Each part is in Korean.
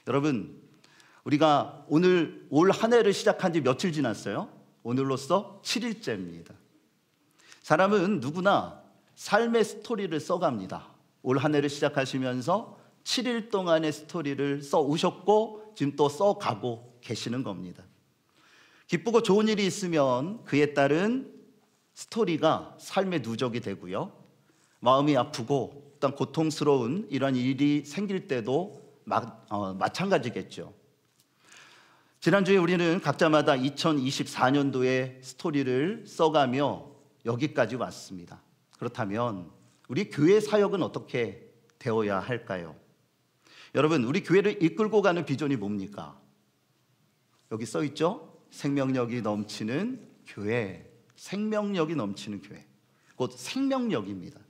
여러분, 우리가 오늘 올 한 해를 시작한 지 며칠 지났어요? 오늘로써 7일째입니다. 사람은 누구나 삶의 스토리를 써갑니다. 올 한 해를 시작하시면서 7일 동안의 스토리를 써오셨고 지금 또 써가고 계시는 겁니다. 기쁘고 좋은 일이 있으면 그에 따른 스토리가 삶의 누적이 되고요, 마음이 아프고 어떤 고통스러운 이런 일이 생길 때도 마찬가지겠죠. 지난주에 우리는 각자마다 2024년도의 스토리를 써가며 여기까지 왔습니다. 그렇다면 우리 교회 사역은 어떻게 되어야 할까요? 여러분, 우리 교회를 이끌고 가는 비전이 뭡니까? 여기 써 있죠? 생명력이 넘치는 교회. 생명력이 넘치는 교회, 곧 생명력입니다.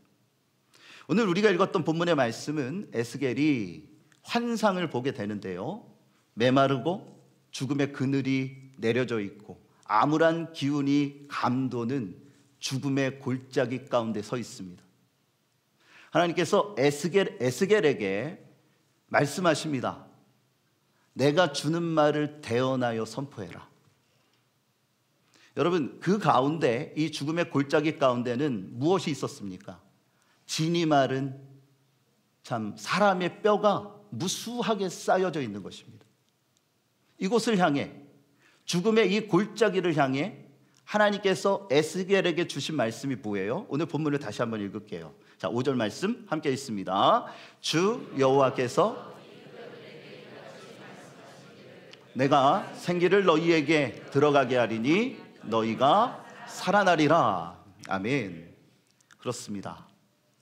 오늘 우리가 읽었던 본문의 말씀은 에스겔이 환상을 보게 되는데요, 메마르고 죽음의 그늘이 내려져 있고 암울한 기운이 감도는 죽음의 골짜기 가운데 서 있습니다. 하나님께서 에스겔에게 말씀하십니다. 내가 주는 말을 대언하여 선포해라. 여러분, 그 가운데, 이 죽음의 골짜기 가운데는 무엇이 있었습니까? 진이 마른 참 사람의 뼈가 무수하게 쌓여져 있는 것입니다. 이곳을 향해, 죽음의 이 골짜기를 향해 하나님께서 에스겔에게 주신 말씀이 뭐예요? 오늘 본문을 다시 한번 읽을게요. 자, 5절 말씀 함께 읽습니다. 주 여호와께서 내가 생기를 너희에게 들어가게 하리니 너희가 살아나리라. 아멘. 그렇습니다.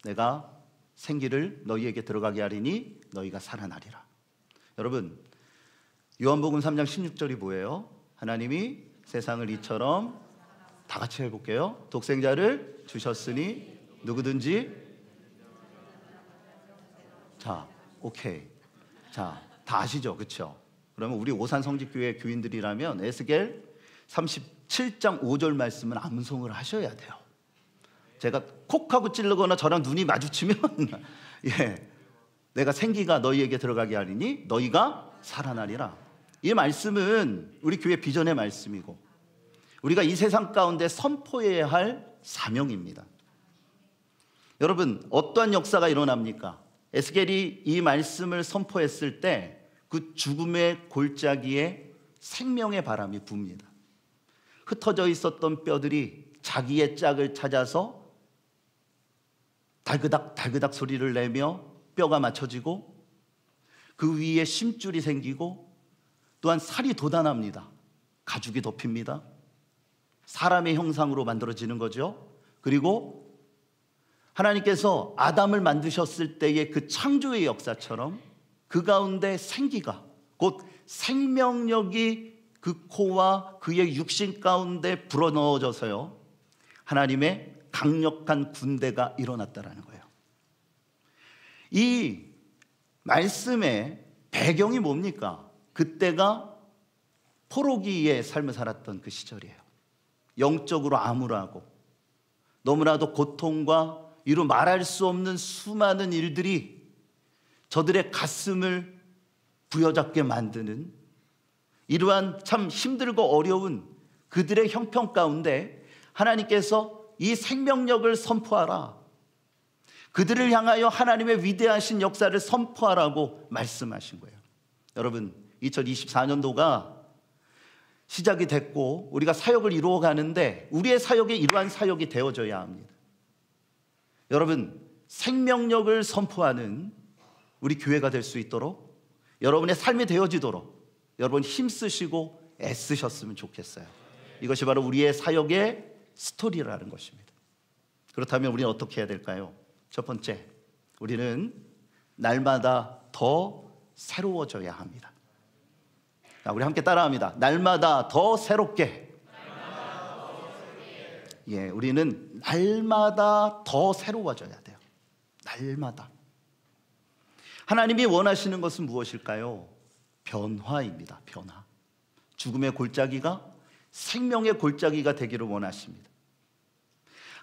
내가 생기를 너희에게 들어가게 하리니 너희가 살아나리라. 여러분, 요한복음 3장 16절이 뭐예요? 하나님이 세상을 이처럼, 다 같이 해볼게요. 독생자를 주셨으니 누구든지, 자, 오케이. 자, 다 아시죠? 그렇죠? 그러면 우리 오산성직교회 교인들이라면 에스겔 37장 5절 말씀은 암송을 하셔야 돼요. 제가 콕 하고 찌르거나 저랑 눈이 마주치면 예, 내가 생기가 너희에게 들어가게 하리니 너희가 살아나리라. 이 말씀은 우리 교회 비전의 말씀이고 우리가 이 세상 가운데 선포해야 할 사명입니다. 여러분, 어떠한 역사가 일어납니까? 에스겔이 이 말씀을 선포했을 때 그 죽음의 골짜기에 생명의 바람이 붑니다. 흩어져 있었던 뼈들이 자기의 짝을 찾아서 달그닥 달그닥 소리를 내며 뼈가 맞춰지고 그 위에 심줄이 생기고 또한 살이 돋아납니다. 가죽이 덮입니다. 사람의 형상으로 만들어지는 거죠. 그리고 하나님께서 아담을 만드셨을 때의 그 창조의 역사처럼 그 가운데 생기가, 곧 생명력이 그 코와 그의 육신 가운데 불어넣어져서요, 하나님의 강력한 군대가 일어났다라는 거예요. 이 말씀의 배경이 뭡니까? 그때가 포로기의 삶을 살았던 그 시절이에요. 영적으로 암울하고 너무나도 고통과 이루 말할 수 없는 수많은 일들이 저들의 가슴을 부여잡게 만드는 이러한 참 힘들고 어려운 그들의 형편 가운데 하나님께서 이 생명력을 선포하라, 그들을 향하여 하나님의 위대하신 역사를 선포하라고 말씀하신 거예요. 여러분, 2024년도가 시작이 됐고 우리가 사역을 이루어 가는데 우리의 사역에 이러한 사역이 되어져야 합니다. 여러분, 생명력을 선포하는 우리 교회가 될 수 있도록, 여러분의 삶이 되어지도록 여러분 힘쓰시고 애쓰셨으면 좋겠어요. 이것이 바로 우리의 사역의 스토리라는 것입니다. 그렇다면 우리는 어떻게 해야 될까요? 첫 번째, 우리는 날마다 더 새로워져야 합니다. 자, 우리 함께 따라합니다. 날마다 더 새롭게. 예, 우리는 날마다 더 새로워져야 돼요. 날마다. 하나님이 원하시는 것은 무엇일까요? 변화입니다. 변화. 죽음의 골짜기가 생명의 골짜기가 되기를 원하십니다.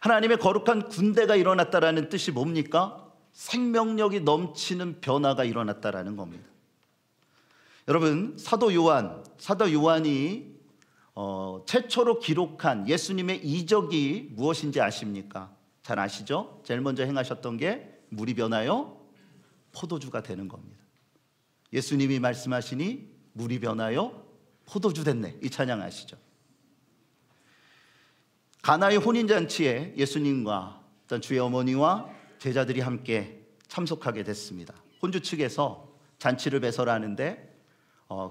하나님의 거룩한 군대가 일어났다라는 뜻이 뭡니까? 생명력이 넘치는 변화가 일어났다라는 겁니다. 여러분, 사도 요한이 최초로 기록한 예수님의 이적이 무엇인지 아십니까? 잘 아시죠? 제일 먼저 행하셨던 게 물이 변하여 포도주가 되는 겁니다. 예수님이 말씀하시니 물이 변하여 포도주 됐네. 이 찬양 아시죠? 가나의 혼인잔치에 예수님과 주의 어머니와 제자들이 함께 참석하게 됐습니다. 혼주 측에서 잔치를 배설하는데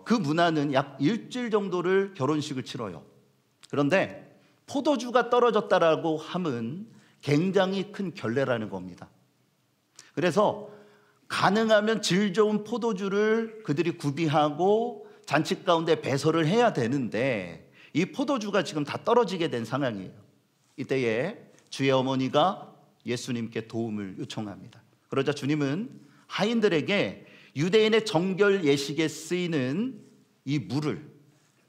그 문화는 약 일주일 정도를 결혼식을 치러요. 그런데 포도주가 떨어졌다라고 함은 굉장히 큰 결례라는 겁니다. 그래서 가능하면 질 좋은 포도주를 그들이 구비하고 잔치 가운데 배설을 해야 되는데 이 포도주가 지금 다 떨어지게 된 상황이에요. 이때에 주의 어머니가 예수님께 도움을 요청합니다. 그러자 주님은 하인들에게 유대인의 정결 예식에 쓰이는 이 물을,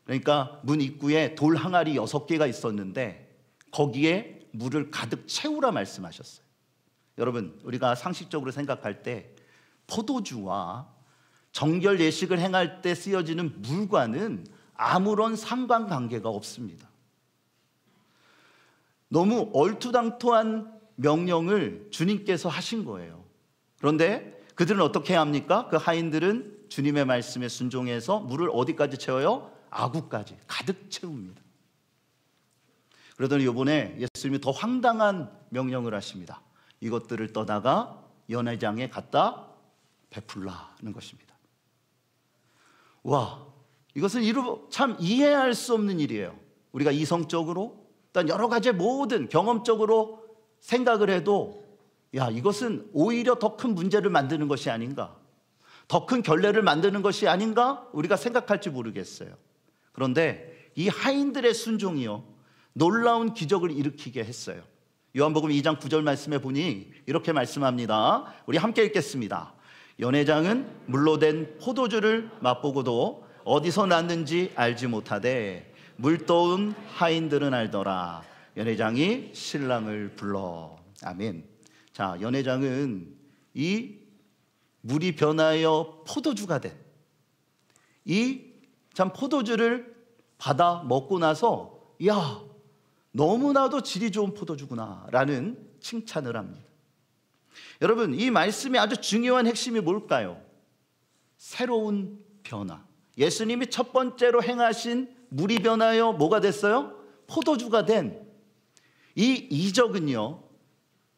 그러니까 문 입구에 돌 항아리 6개가 있었는데 거기에 물을 가득 채우라 말씀하셨어요. 여러분, 우리가 상식적으로 생각할 때 포도주와 정결 예식을 행할 때 쓰여지는 물과는 아무런 상관관계가 없습니다. 너무 얼토당토한 명령을 주님께서 하신 거예요. 그런데 그들은 어떻게 합니까? 그 하인들은 주님의 말씀에 순종해서 물을 어디까지 채워요? 아구까지 가득 채웁니다. 그러더니 이번에 예수님이 더 황당한 명령을 하십니다. 이것들을 떠다가 연회장에 갖다 베풀라는 것입니다. 와, 이것은 참 이해할 수 없는 일이에요. 우리가 이성적으로 또 여러 가지 모든 경험적으로 생각을 해도 이것은 오히려 더 큰 문제를 만드는 것이 아닌가, 더 큰 결례를 만드는 것이 아닌가 우리가 생각할지 모르겠어요. 그런데 이 하인들의 순종이요 놀라운 기적을 일으키게 했어요. 요한복음 2장 9절 말씀에 보니 이렇게 말씀합니다. 우리 함께 읽겠습니다. 연회장은 물로 된 포도주를 맛보고도 어디서 났는지 알지 못하되 물떠온 하인들은 알더라. 연회장이 신랑을 불러. 아멘. 자, 연회장은 이 물이 변하여 포도주가 된 이 참 포도주를 받아 먹고 나서 너무나도 질이 좋은 포도주구나 라는 칭찬을 합니다. 여러분, 이 말씀의 아주 중요한 핵심이 뭘까요? 새로운 변화. 예수님이 첫 번째로 행하신 물이 변하여 뭐가 됐어요? 포도주가 된 이 이적은요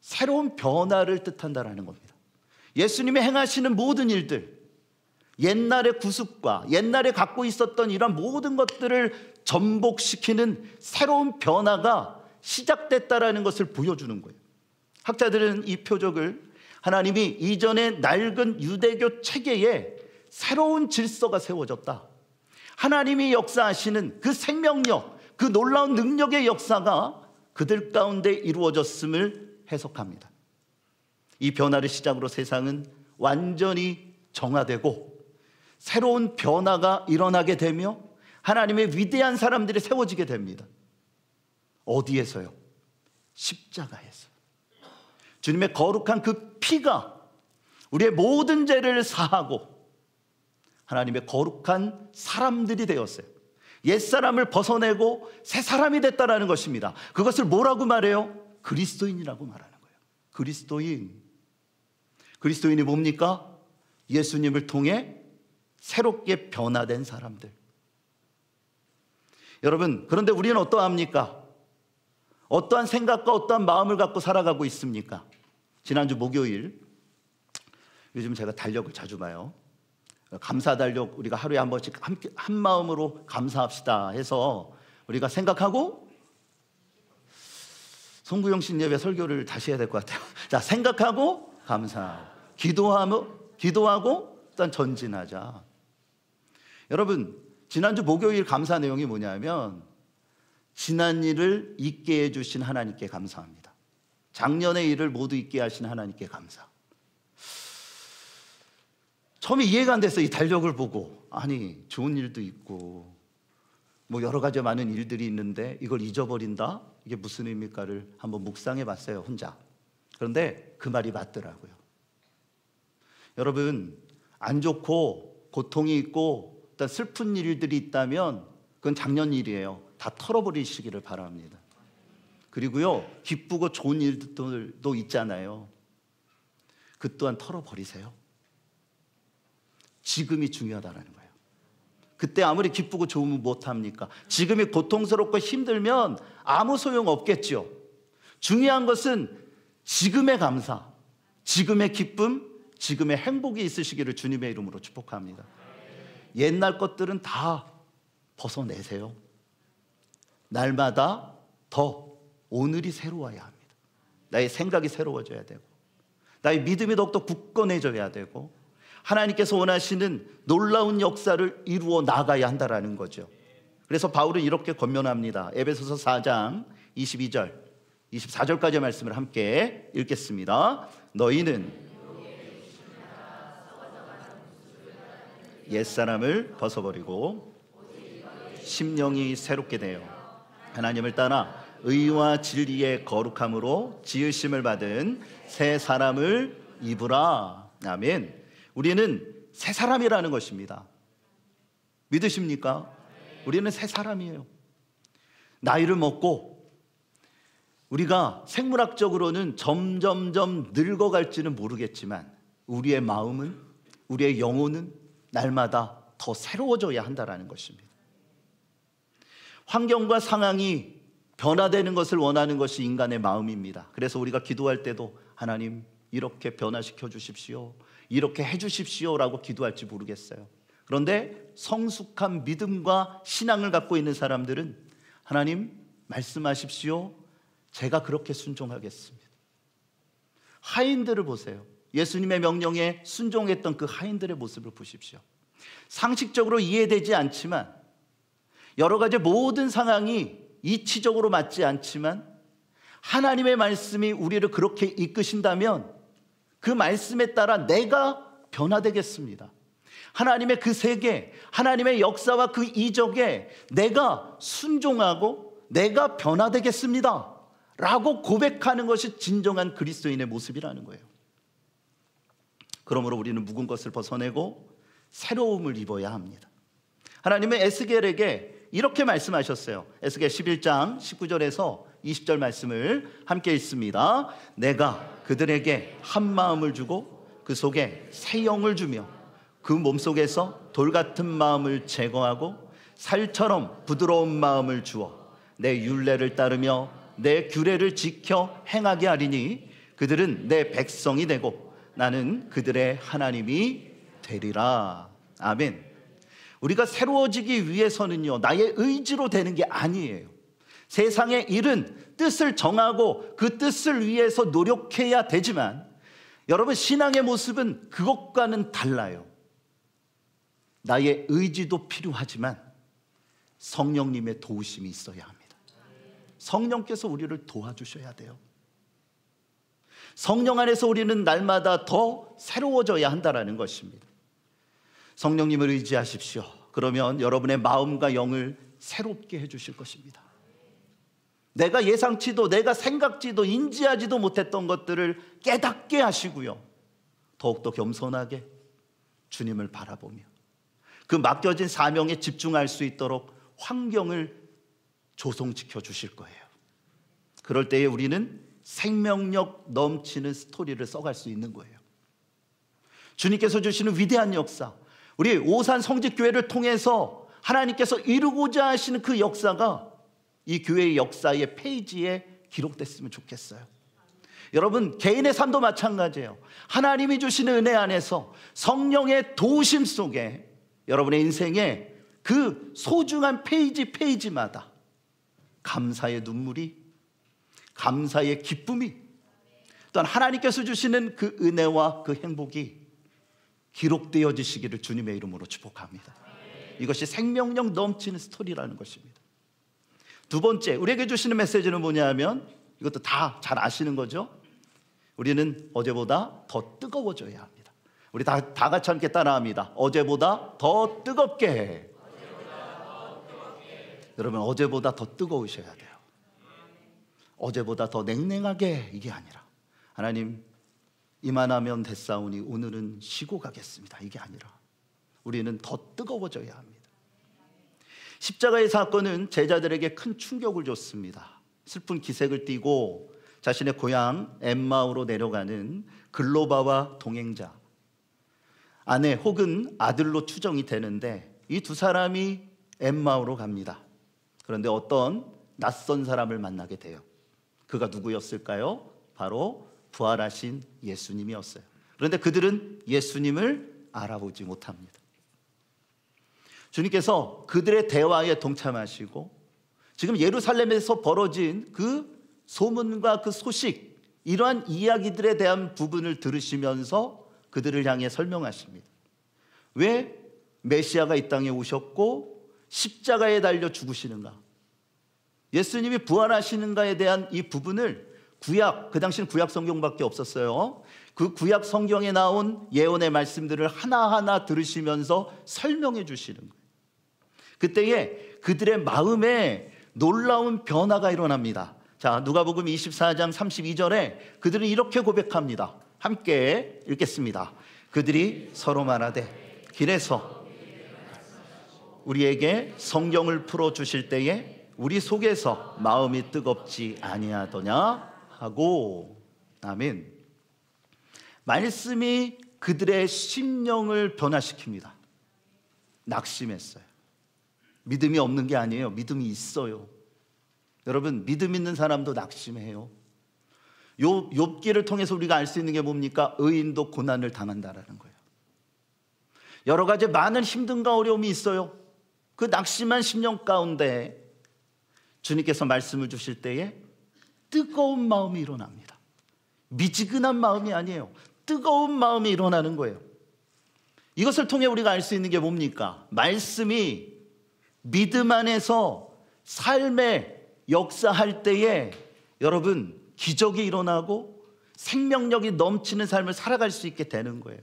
새로운 변화를 뜻한다라는 겁니다. 예수님이 행하시는 모든 일들, 옛날의 구습과 옛날에 갖고 있었던 이런 모든 것들을 전복시키는 새로운 변화가 시작됐다라는 것을 보여주는 거예요. 학자들은 이 표적을 하나님이 이전의 낡은 유대교 체계에 새로운 질서가 세워졌다, 하나님이 역사하시는 그 생명력, 그 놀라운 능력의 역사가 그들 가운데 이루어졌음을 해석합니다. 이 변화를 시작으로 세상은 완전히 정화되고 새로운 변화가 일어나게 되며 하나님의 위대한 사람들이 세워지게 됩니다. 어디에서요? 십자가에서. 주님의 거룩한 그 피가 우리의 모든 죄를 사하고 하나님의 거룩한 사람들이 되었어요. 옛사람을 벗어내고 새 사람이 됐다라는 것입니다. 그것을 뭐라고 말해요? 그리스도인이라고 말하는 거예요. 그리스도인이 뭡니까? 예수님을 통해 새롭게 변화된 사람들. 여러분, 그런데 우리는 어떠합니까? 어떠한 생각과 어떠한 마음을 갖고 살아가고 있습니까? 지난주 목요일, 요즘 제가 달력을 자주 봐요. 감사 달력 우리가 하루에 한 번씩 함께 한 마음으로 감사합시다 해서 우리가 생각하고, 송구영 씨 예배 설교를 다시 해야 될 것 같아요. 자, 생각하고 감사하고 기도하고 일단 전진하자. 여러분, 지난주 목요일 감사 내용이 뭐냐면 지난 일을 잊게 해주신 하나님께 감사합니다. 작년의 일을 모두 잊게 하신 하나님께 감사. 처음에 이해가 안 됐어요. 이 달력을 보고, 아니 좋은 일도 있고 뭐 여러 가지 많은 일들이 있는데 이걸 잊어버린다? 이게 무슨 의미일까를 한번 묵상해 봤어요, 혼자. 그런데 그 말이 맞더라고요. 여러분, 안 좋고 고통이 있고 어떤 슬픈 일들이 있다면 그건 작년 일이에요. 다 털어버리시기를 바랍니다. 그리고요, 기쁘고 좋은 일들도 있잖아요. 그 또한 털어버리세요. 지금이 중요하다는 거예요. 그때 아무리 기쁘고 좋으면 못합니까? 지금이 고통스럽고 힘들면 아무 소용 없겠죠. 중요한 것은 지금의 감사, 지금의 기쁨, 지금의 행복이 있으시기를 주님의 이름으로 축복합니다. 옛날 것들은 다 벗어내세요. 날마다 더 오늘이 새로워야 합니다. 나의 생각이 새로워져야 되고, 나의 믿음이 더욱더 굳건해져야 되고, 하나님께서 원하시는 놀라운 역사를 이루어 나가야 한다는 거죠. 그래서 바울은 이렇게 권면합니다. 에베소서 4장 22절 24절까지의 말씀을 함께 읽겠습니다. 너희는 옛사람을 벗어버리고 심령이 새롭게 되어 하나님을 따라 의와 진리의 거룩함으로 지으심을 받은 새 사람을 입으라. 아멘. 우리는 새 사람이라는 것입니다. 믿으십니까? 우리는 새 사람이에요. 나이를 먹고 우리가 생물학적으로는 점점점 늙어갈지는 모르겠지만 우리의 마음은, 우리의 영혼은 날마다 더 새로워져야 한다는 것입니다. 환경과 상황이 변화되는 것을 원하는 것이 인간의 마음입니다. 그래서 우리가 기도할 때도 하나님 이렇게 변화시켜 주십시오, 이렇게 해 주십시오라고 기도할지 모르겠어요. 그런데 성숙한 믿음과 신앙을 갖고 있는 사람들은 하나님 말씀하십시오, 제가 그렇게 순종하겠습니다. 하인들을 보세요. 예수님의 명령에 순종했던 그 하인들의 모습을 보십시오. 상식적으로 이해되지 않지만, 여러 가지 모든 상황이 이치적으로 맞지 않지만 하나님의 말씀이 우리를 그렇게 이끄신다면 그 말씀에 따라 내가 변화되겠습니다. 하나님의 그 세계, 하나님의 역사와 그 이적에 내가 순종하고 내가 변화되겠습니다 라고 고백하는 것이 진정한 그리스도인의 모습이라는 거예요. 그러므로 우리는 묵은 것을 벗어내고 새로움을 입어야 합니다. 하나님은 에스겔에게 이렇게 말씀하셨어요. 에스겔 11장 19절에서 20절 말씀을 함께 읽습니다. 내가 그들에게 한 마음을 주고 그 속에 새 영을 주며 그 몸속에서 돌 같은 마음을 제거하고 살처럼 부드러운 마음을 주어 내 율례를 따르며 내 규례를 지켜 행하게 하리니 그들은 내 백성이 되고 나는 그들의 하나님이 되리라. 아멘. 우리가 새로워지기 위해서는요, 나의 의지로 되는 게 아니에요. 세상의 일은 뜻을 정하고 그 뜻을 위해서 노력해야 되지만 여러분, 신앙의 모습은 그것과는 달라요. 나의 의지도 필요하지만 성령님의 도우심이 있어야 합니다. 성령께서 우리를 도와주셔야 돼요. 성령 안에서 우리는 날마다 더 새로워져야 한다는 것입니다. 성령님을 의지하십시오. 그러면 여러분의 마음과 영을 새롭게 해주실 것입니다. 내가 예상치도, 내가 생각지도, 인지하지도 못했던 것들을 깨닫게 하시고요, 더욱더 겸손하게 주님을 바라보며 그 맡겨진 사명에 집중할 수 있도록 환경을 조성시켜 주실 거예요. 그럴 때에 우리는 생명력 넘치는 스토리를 써갈 수 있는 거예요. 주님께서 주시는 위대한 역사, 우리 오산 성직교회를 통해서 하나님께서 이루고자 하시는 그 역사가 이 교회의 역사의 페이지에 기록됐으면 좋겠어요. 여러분, 개인의 삶도 마찬가지예요. 하나님이 주시는 은혜 안에서 성령의 도우심 속에 여러분의 인생에 그 소중한 페이지마다 감사의 눈물이, 감사의 기쁨이, 또한 하나님께서 주시는 그 은혜와 그 행복이 기록되어지시기를 주님의 이름으로 축복합니다. 이것이 생명력 넘치는 스토리라는 것입니다. 두 번째, 우리에게 주시는 메시지는 뭐냐면, 이것도 다 잘 아시는 거죠. 우리는 어제보다 더 뜨거워져야 합니다. 우리 다 같이 함께 따라합니다. 어제보다 더 뜨겁게 해. 여러분, 어제보다 더 뜨거우셔야 돼요. 어제보다 더 냉랭하게, 이게 아니라 하나님 이만하면 됐사오니 오늘은 쉬고 가겠습니다, 이게 아니라 우리는 더 뜨거워져야 합니다. 십자가의 사건은 제자들에게 큰 충격을 줬습니다. 슬픈 기색을 띠고 자신의 고향 엠마오로 내려가는 글로바와 동행자, 아내 혹은 아들로 추정이 되는데 이 두 사람이 엠마오로 갑니다. 그런데 어떤 낯선 사람을 만나게 돼요. 그가 누구였을까요? 바로 부활하신 예수님이었어요. 그런데 그들은 예수님을 알아보지 못합니다. 주님께서 그들의 대화에 동참하시고 지금 예루살렘에서 벌어진 그 소문과 그 소식, 이러한 이야기들에 대한 부분을 들으시면서 그들을 향해 설명하십니다. 왜 메시아가 이 땅에 오셨고 십자가에 달려 죽으시는가, 예수님이 부활하시는가에 대한 이 부분을 그 당시는 구약 성경밖에 없었어요. 그 구약 성경에 나온 예언의 말씀들을 하나하나 들으시면서 설명해 주시는 거예요. 그때에 그들의 마음에 놀라운 변화가 일어납니다. 자, 누가복음 24장 32절에 그들은 이렇게 고백합니다. 함께 읽겠습니다. 그들이 서로 말하되 길에서 우리에게 성경을 풀어주실 때에 우리 속에서 마음이 뜨겁지 아니하더냐 하고. 아멘. 말씀이 그들의 심령을 변화시킵니다. 낙심했어요. 믿음이 없는 게 아니에요. 믿음이 있어요. 여러분, 믿음 있는 사람도 낙심해요. 욥기를 통해서 우리가 알 수 있는 게 뭡니까? 의인도 고난을 당한다라는 거예요. 여러 가지 많은 힘듦과 어려움이 있어요. 그 낙심한 심령 가운데 주님께서 말씀을 주실 때에 뜨거운 마음이 일어납니다. 미지근한 마음이 아니에요. 뜨거운 마음이 일어나는 거예요. 이것을 통해 우리가 알 수 있는 게 뭡니까? 말씀이 믿음 안에서 삶의 역사할 때에 여러분 기적이 일어나고 생명력이 넘치는 삶을 살아갈 수 있게 되는 거예요.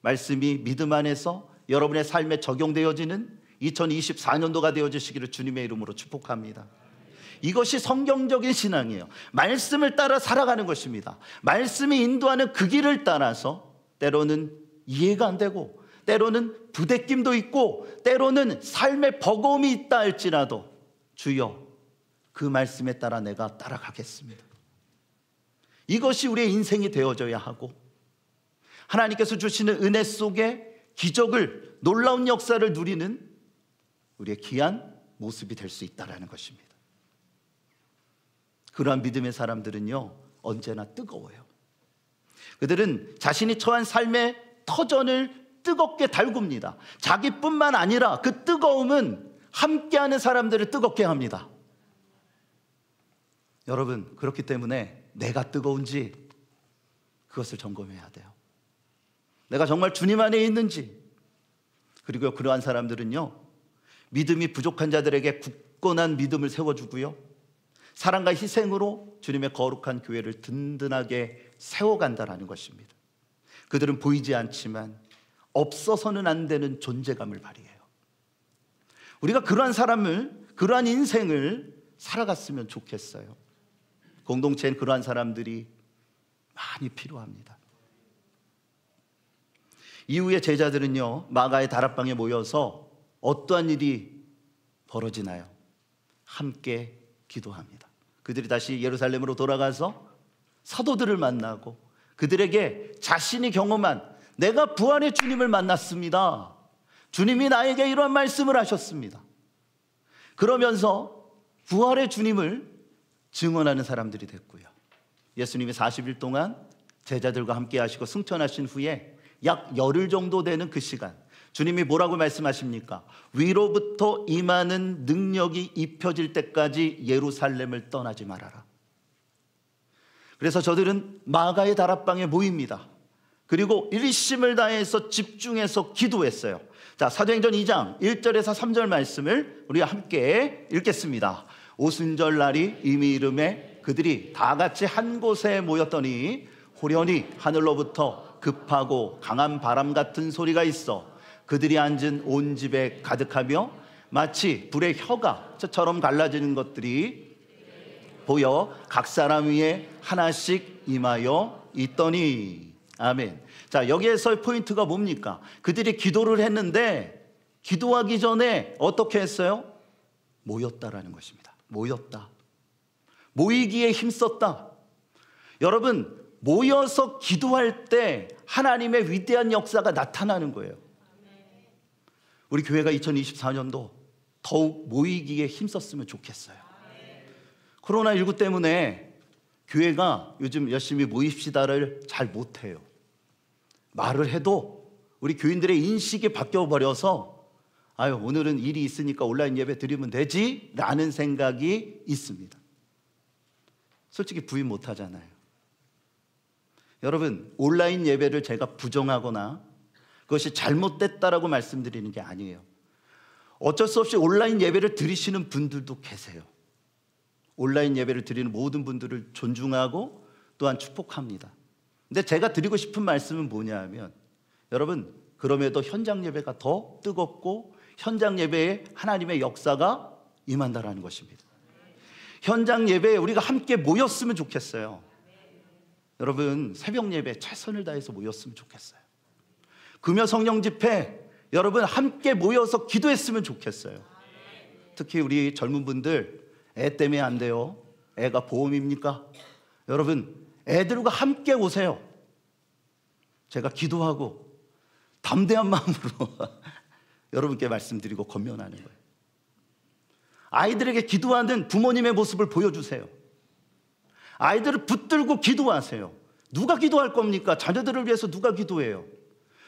말씀이 믿음 안에서 여러분의 삶에 적용되어지는 2024년도가 되어지시기를 주님의 이름으로 축복합니다. 이것이 성경적인 신앙이에요. 말씀을 따라 살아가는 것입니다. 말씀이 인도하는 그 길을 따라서 때로는 이해가 안 되고 때로는 부대낌도 있고 때로는 삶의 버거움이 있다 할지라도 주여 그 말씀에 따라 내가 따라가겠습니다. 이것이 우리의 인생이 되어져야 하고 하나님께서 주시는 은혜 속에 기적을, 놀라운 역사를 누리는 우리의 귀한 모습이 될 수 있다는 것입니다. 그러한 믿음의 사람들은요 언제나 뜨거워요. 그들은 자신이 처한 삶의 터전을 뜨겁게 달굽니다. 자기뿐만 아니라 그 뜨거움은 함께하는 사람들을 뜨겁게 합니다. 여러분, 그렇기 때문에 내가 뜨거운지 그것을 점검해야 돼요. 내가 정말 주님 안에 있는지. 그리고 그러한 사람들은요 믿음이 부족한 자들에게 굳건한 믿음을 세워주고요 사랑과 희생으로 주님의 거룩한 교회를 든든하게 세워간다는 것입니다. 그들은 보이지 않지만 없어서는 안 되는 존재감을 발휘해요. 우리가 그러한 사람을, 그러한 인생을 살아갔으면 좋겠어요. 공동체엔 그러한 사람들이 많이 필요합니다. 이후에 제자들은요 마가의 다락방에 모여서 어떠한 일이 벌어지나요? 함께 기도합니다. 그들이 다시 예루살렘으로 돌아가서 사도들을 만나고 그들에게 자신이 경험한 내가 부활의 주님을 만났습니다. 주님이 나에게 이런 말씀을 하셨습니다. 그러면서 부활의 주님을 증언하는 사람들이 됐고요. 예수님이 40일 동안 제자들과 함께 하시고 승천하신 후에 약 열흘 정도 되는 그 시간 주님이 뭐라고 말씀하십니까? 위로부터 임하는 능력이 입혀질 때까지 예루살렘을 떠나지 말아라. 그래서 저들은 마가의 다락방에 모입니다. 그리고 일심을 다해서 집중해서 기도했어요. 자, 사도행전 2장 1절에서 3절 말씀을 우리가 함께 읽겠습니다. 오순절 날이 이미 이름에 그들이 다 같이 한 곳에 모였더니 호련히 하늘로부터 급하고 강한 바람 같은 소리가 있어 그들이 앉은 온 집에 가득하며 마치 불의 혀가 처럼 갈라지는 것들이 보여 각 사람 위에 하나씩 임하여 있더니. 아멘. 자, 여기에서의 포인트가 뭡니까? 그들이 기도를 했는데 기도하기 전에 어떻게 했어요? 모였다라는 것입니다. 모였다. 모이기에 힘썼다. 여러분, 모여서 기도할 때 하나님의 위대한 역사가 나타나는 거예요. 우리 교회가 2024년도 더욱 모이기에 힘썼으면 좋겠어요. 코로나19 때문에 교회가 요즘 열심히 모입시다를 잘 못해요. 말을 해도 우리 교인들의 인식이 바뀌어버려서 오늘은 일이 있으니까 온라인 예배 드리면 되지 라는 생각이 있습니다. 솔직히 부인 못하잖아요. 여러분, 온라인 예배를 제가 부정하거나 그것이 잘못됐다라고 말씀드리는 게 아니에요. 어쩔 수 없이 온라인 예배를 드리시는 분들도 계세요. 온라인 예배를 드리는 모든 분들을 존중하고 또한 축복합니다. 근데 제가 드리고 싶은 말씀은 뭐냐 하면, 여러분, 그럼에도 현장 예배가 더 뜨겁고 현장 예배에 하나님의 역사가 임한다라는 것입니다. 현장 예배에 우리가 함께 모였으면 좋겠어요. 여러분, 새벽 예배 최선을 다해서 모였으면 좋겠어요. 금요 성령 집회 여러분 함께 모여서 기도했으면 좋겠어요. 특히 우리 젊은 분들 애 때문에 안 돼요. 애가 보험입니까? 여러분, 애들과 함께 오세요. 제가 기도하고 담대한 마음으로 여러분께 말씀드리고 권면하는 거예요. 아이들에게 기도하는 부모님의 모습을 보여주세요. 아이들을 붙들고 기도하세요. 누가 기도할 겁니까? 자녀들을 위해서 누가 기도해요?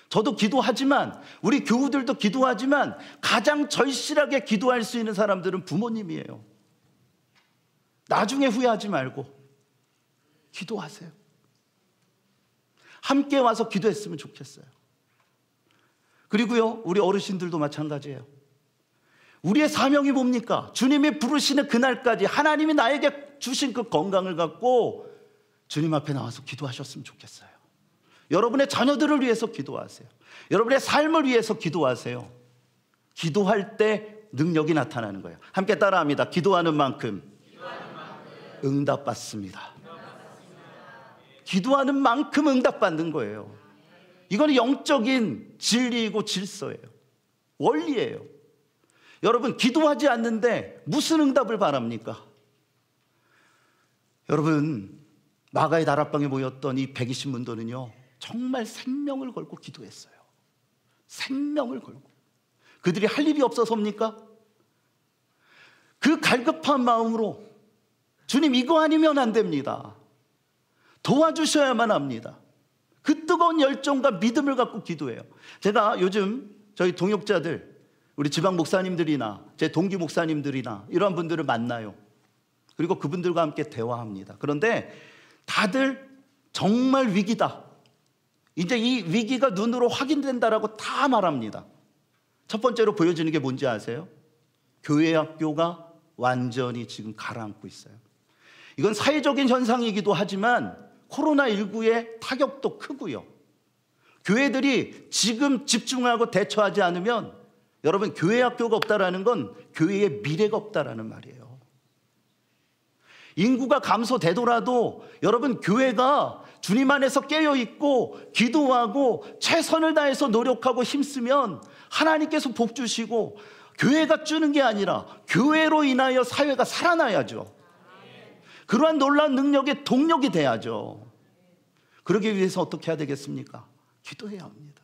저도 기도하지만 우리 교우들도 기도하지만 가장 절실하게 기도할 수 있는 사람들은 부모님이에요. 나중에 후회하지 말고 기도하세요. 함께 와서 기도했으면 좋겠어요. 그리고요, 우리 어르신들도 마찬가지예요. 우리의 사명이 뭡니까? 주님이 부르시는 그날까지 하나님이 나에게 주신 그 건강을 갖고 주님 앞에 나와서 기도하셨으면 좋겠어요. 여러분의 자녀들을 위해서 기도하세요. 여러분의 삶을 위해서 기도하세요. 기도할 때 능력이 나타나는 거예요. 함께 따라합니다. 기도하는 만큼 응답받습니다. 기도하는 만큼 응답받는 거예요. 이건 영적인 진리이고 질서예요. 원리예요. 여러분, 기도하지 않는데 무슨 응답을 바랍니까? 여러분, 마가의 다락방에 모였던 이 120문도는요 정말 생명을 걸고 기도했어요. 생명을 걸고. 그들이 할 일이 없어서입니까? 그 갈급한 마음으로 주님, 이거 아니면 안 됩니다. 도와주셔야만 합니다. 그 뜨거운 열정과 믿음을 갖고 기도해요. 제가 요즘 저희 동역자들, 우리 지방 목사님들이나 제 동기 목사님들이나 이런 분들을 만나요. 그리고 그분들과 함께 대화합니다. 그런데 다들 정말 위기다, 이제 이 위기가 눈으로 확인된다라고 다 말합니다. 첫 번째로 보여지는 게 뭔지 아세요? 교회 학교가 완전히 지금 가라앉고 있어요. 이건 사회적인 현상이기도 하지만 코로나19의 타격도 크고요. 교회들이 지금 집중하고 대처하지 않으면 여러분, 교회 학교가 없다라는 건 교회의 미래가 없다라는 말이에요. 인구가 감소되더라도 여러분, 교회가 주님 안에서 깨어있고 기도하고 최선을 다해서 노력하고 힘쓰면 하나님께서 복 주시고, 교회가 주는 게 아니라 교회로 인하여 사회가 살아나야죠. 그러한 놀라운 능력의 동력이 돼야죠. 그러기 위해서 어떻게 해야 되겠습니까? 기도해야 합니다.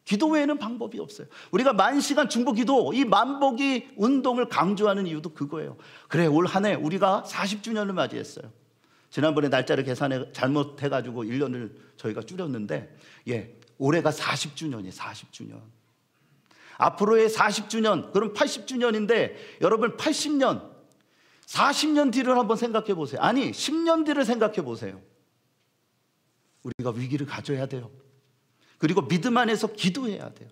기도 외에는 방법이 없어요. 우리가 10,000시간 중보기도, 이 만보기 운동을 강조하는 이유도 그거예요. 그래, 올 한 해 우리가 40주년을 맞이했어요. 지난번에 날짜를 계산해 잘못해가지고 1년을 저희가 줄였는데, 올해가 40주년이에요. 40주년. 앞으로의 40주년, 그럼 80주년인데 여러분, 80년, 40년 뒤를 한번 생각해 보세요. 아니, 10년 뒤를 생각해 보세요. 우리가 위기를 가져야 돼요. 그리고 믿음 안에서 기도해야 돼요.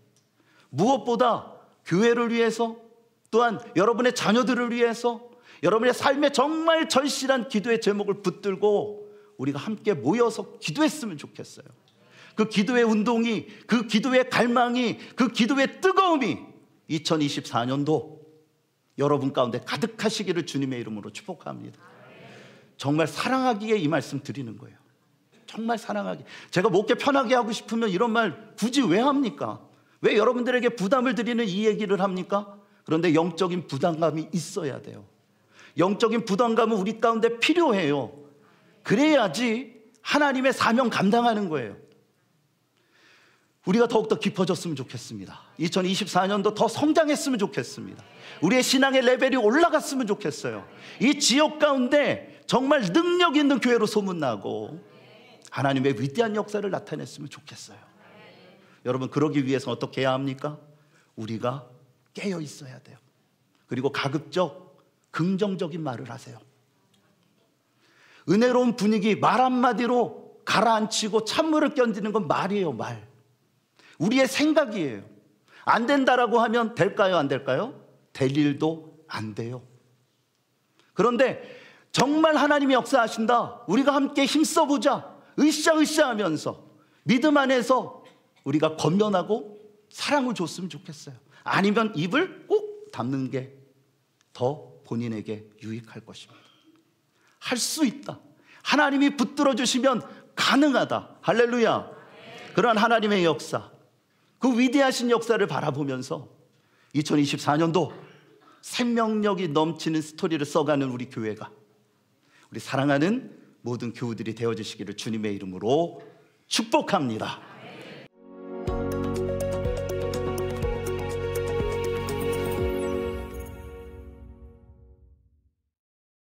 무엇보다 교회를 위해서, 또한 여러분의 자녀들을 위해서, 여러분의 삶에 정말 절실한 기도의 제목을 붙들고 우리가 함께 모여서 기도했으면 좋겠어요. 그 기도의 운동이, 그 기도의 갈망이, 그 기도의 뜨거움이 2024년도 여러분 가운데 가득하시기를 주님의 이름으로 축복합니다. 정말 사랑하기에 이 말씀 드리는 거예요. 정말 사랑하게. 제가 목회 편하게 하고 싶으면 이런 말 굳이 왜 합니까? 왜 여러분들에게 부담을 드리는 이 얘기를 합니까? 그런데 영적인 부담감이 있어야 돼요. 영적인 부담감은 우리 가운데 필요해요. 그래야지 하나님의 사명 감당하는 거예요. 우리가 더욱더 깊어졌으면 좋겠습니다. 2024년도 더 성장했으면 좋겠습니다. 우리의 신앙의 레벨이 올라갔으면 좋겠어요. 이 지역 가운데 정말 능력 있는 교회로 소문나고 하나님의 위대한 역사를 나타냈으면 좋겠어요. 여러분, 그러기 위해서 어떻게 해야 합니까? 우리가 깨어 있어야 돼요. 그리고 가급적 긍정적인 말을 하세요. 은혜로운 분위기, 말 한마디로 가라앉히고 찬물을 견디는 건 말이에요. 말. 우리의 생각이에요. 안 된다라고 하면 될까요? 안 될까요? 될 일도 안 돼요. 그런데 정말 하나님이 역사하신다, 우리가 함께 힘써보자, 으쌰으쌰 하면서 믿음 안에서 우리가 권면하고 사랑을 줬으면 좋겠어요. 아니면 입을 꼭 닫는 게 더 본인에게 유익할 것입니다. 할 수 있다. 하나님이 붙들어 주시면 가능하다. 할렐루야. 그러한 하나님의 역사, 그 위대하신 역사를 바라보면서 2024년도 생명력이 넘치는 스토리를 써가는 우리 교회가, 우리 사랑하는 모든 교우들이 되어주시기를 주님의 이름으로 축복합니다.